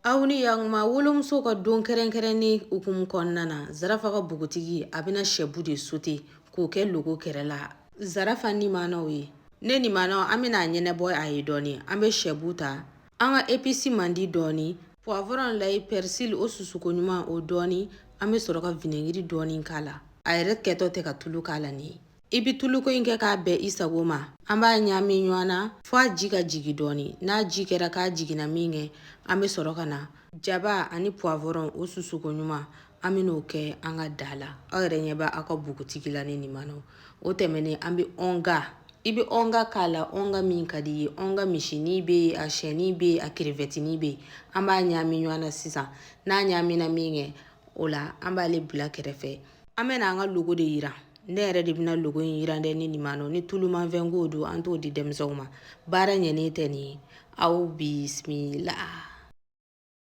Aw ni yakuma wolonmuso ka don kɛrɛnkɛrɛnnen hukumu kɔnɔna na Zarafa ka bugutigi a bɛna sɛbu de sote k'o kɛ logo kɛrɛ la. Zarafa ni maanaw ye. Ne ni maanaw an bɛna ɲɛnɛbɔ a ye dɔɔni. An bɛ sɛbu ta. An ka épice mandi dɔɔni. Poivron layi persil o susuko ɲuman o dɔɔni. An bɛ sɔrɔ ka vinaigre dɔɔni k'a la. A yɛrɛ kɛtɔ tɛ ka tulu k'a la ni. I bi tuluko in kɛ k'a bɛn i sago ma. An b'a ɲami ɲɔgɔn na f'a ji ka jigin dɔɔni. N'a ji kɛra k'a jiginna min kɛ, an bɛ sɔrɔ ka na jaba ani poivron o susuko ɲuman an bɛ n'o kɛ an ka da la. Aw yɛrɛ ɲɛ b'a aw ka bugutigi la ne ni maanaw. O tɛmɛnen an bɛ onga. I bɛ onga k'a la, onga min ka di ye. Onga misinin bɛ yen, a siyɛnin bɛ yen, a crevettinin bɛ yen. An b'a ɲami ɲɔgɔn na sisan. N'a ɲamina min kɛ, o la an b'ale bila kɛrɛfɛ. An bɛ na an ka logo de jira. Ne yɛrɛ de bɛna logo in jira dɛ ne ni maanaw. Ni tulumanfɛn ko don an t'o di denmisɛnw ma. Baara ɲɛnen tɛ nin ye. Aw bismillah.